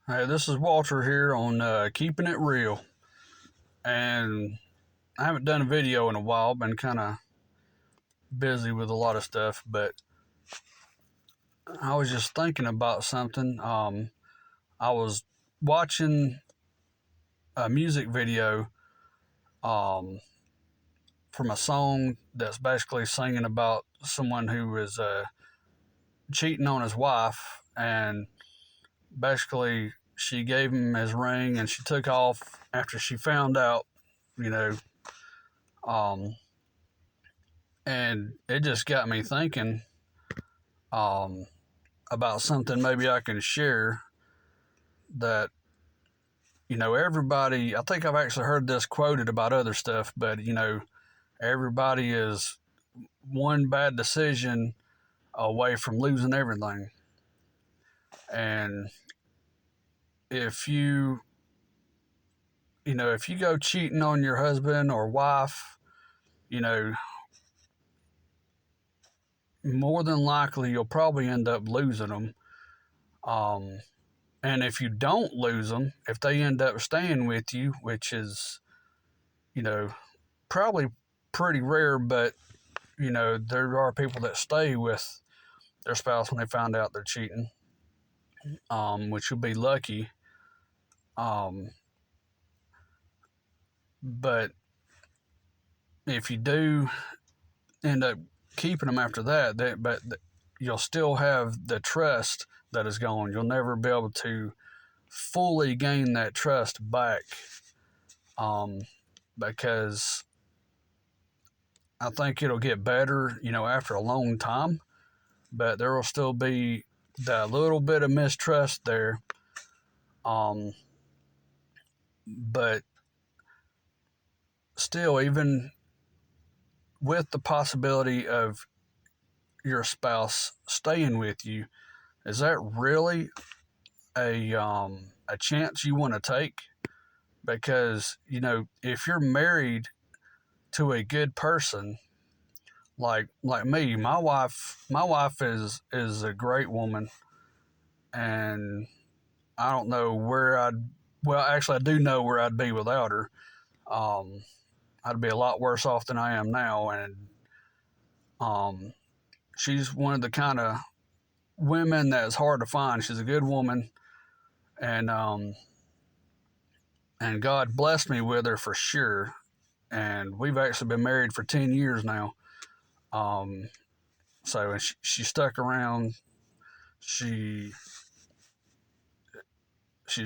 Hey, this is Walter here on Keeping It Real. And I haven't done a video in a while, been kind of busy with a lot of stuff, but I was just thinking about something. I was watching a music video um, from a song that's basically singing about someone who was cheating on his wife, and basically she gave him his ring and she took off after she found out, you know. Um, and it just got me thinking um, about something maybe I can share that, everybody, I think I've actually heard this quoted about other stuff, but, everybody is one bad decision away from losing everything. And if if you go cheating on your husband or wife, you know, more than likely you'll probably end up losing them. And if you don't lose them, if they end up staying with you, which is, probably pretty rare, but, there are people that stay with their spouse when they find out they're cheating, which would be lucky. But if you do end up keeping them after but you'll still have the trust that is gone. You'll never be able to fully gain that trust back, because I think it'll get better, after a long time, but there will still be that little bit of mistrust there. But still, even with the possibility of your spouse staying with you, is that really a chance you want to take? Because if you're married to a good person, like me, my wife is a great woman, and I don't know where actually I do know where I'd be without her. I'd be a lot worse off than I am now, and she's one of the kind of women that's hard to find. She's a good woman, and God blessed me with her for sure. And we've actually been married for 10 years now. So and she stuck around. She's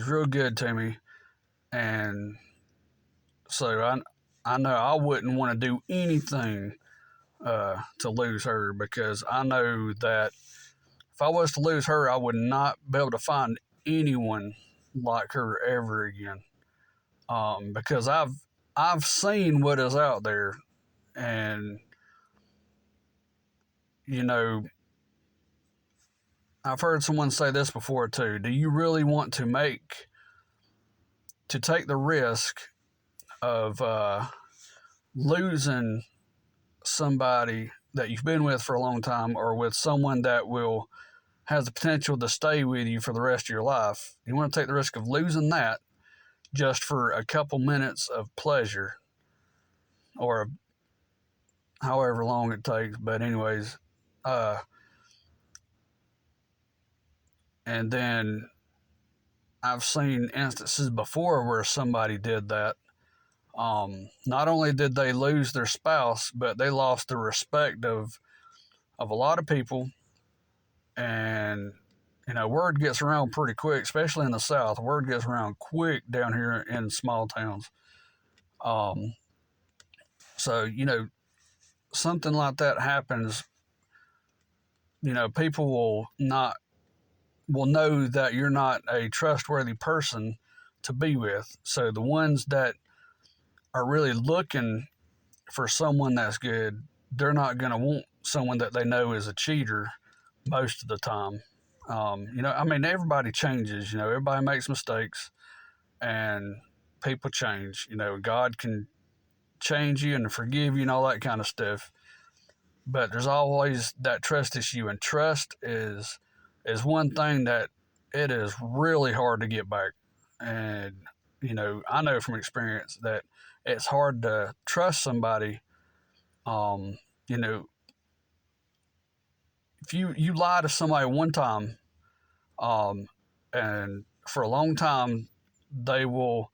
real good to me, and so I know I wouldn't want to do anything to lose her, because I know that if I was to lose her, I would not be able to find anyone like her ever again. Because I've seen what is out there, and I've heard someone say this before too. Do you really want to take the risk of losing somebody that you've been with for a long time, or with someone that has the potential to stay with you for the rest of your life? You want to take the risk of losing that just for a couple minutes of pleasure, or however long it takes. But anyways, and then I've seen instances before where somebody did that. Not only did they lose their spouse, but they lost the respect of a lot of people. And word gets around pretty quick, especially in the South. Word gets around quick down here in small towns. So something like that happens, people will know that you're not a trustworthy person to be with. So the ones that are really looking for someone that's good, they're not going to want someone that they know is a cheater most of the time. Everybody changes. Everybody makes mistakes, and people change. God can change you and forgive you and all that kind of stuff. But there's always that trust issue, and trust is one thing that it is really hard to get back. And, I know from experience that it's hard to trust somebody. Um, you know, if you lie to somebody one time, um, and for a long time, they will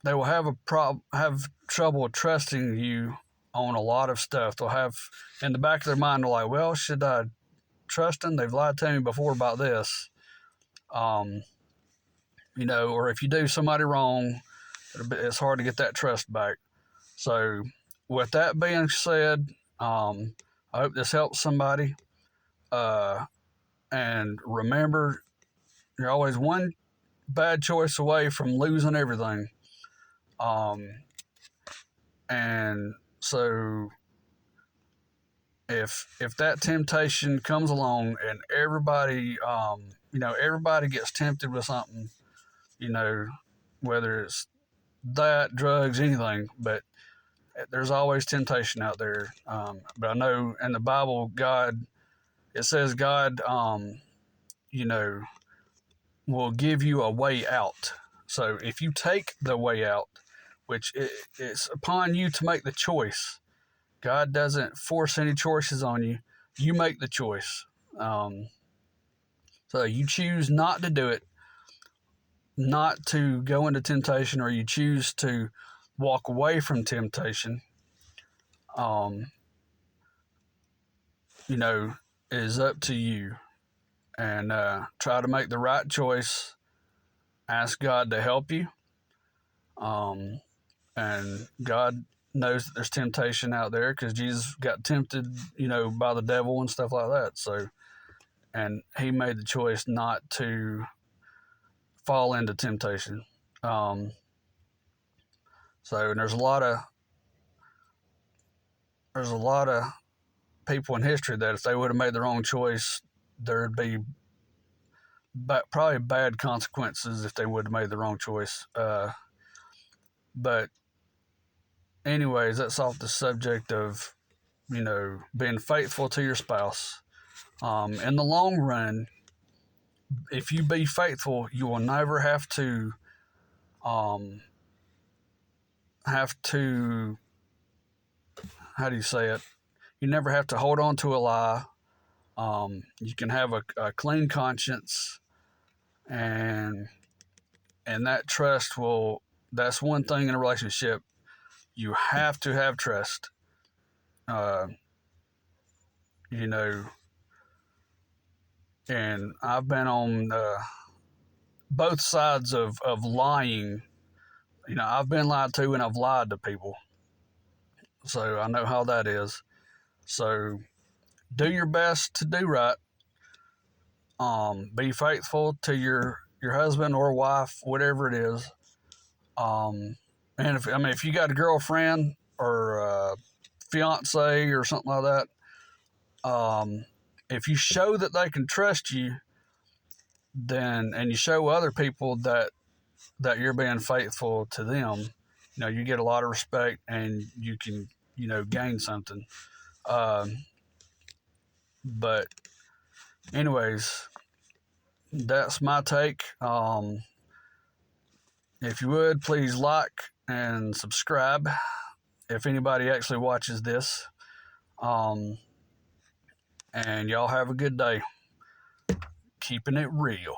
have trouble trusting you on a lot of stuff. They'll have in the back of their mind, they're like, well, should I trust them? They've lied to me before about this. Um, or if you do somebody wrong, it's hard to get that trust back. So, with that being said, I hope this helps somebody. And remember, you're always one bad choice away from losing everything. And so, if that temptation comes along and everybody gets tempted with something, whether it's that, drugs, anything, but there's always temptation out there. But I know in the Bible, it says God, will give you a way out. So if you take the way out, which it's upon you to make the choice. God doesn't force any choices on you. You make the choice. So you choose not to do it, not to go into temptation, or you choose to walk away from temptation, is up to you. And try to make the right choice. Ask God to help you. And God knows that there's temptation out there because Jesus got tempted, by the devil and stuff like that. So, and he made the choice not to fall into temptation. And there's a lot of people in history that if they would have made their own choice, there'd be probably bad consequences if they would have made the wrong choice. But anyways, that's off the subject of, being faithful to your spouse. In the long run, if you be faithful, you will never have to, how do you say it? You never have to hold on to a lie. You can have a clean conscience, and that trust that's one thing in a relationship. You have to have trust. And I've been on both sides of lying. I've been lied to and I've lied to people. So I know how that is. So do your best to do right. Be faithful to your husband or wife, whatever it is. And if you got a girlfriend or a fiance or something like that, if you show that they can trust you, and you show other people that you're being faithful to them, you get a lot of respect and you can, gain something. But anyways, that's my take. If you would, please like and subscribe if anybody actually watches this. And y'all have a good day. Keeping it real.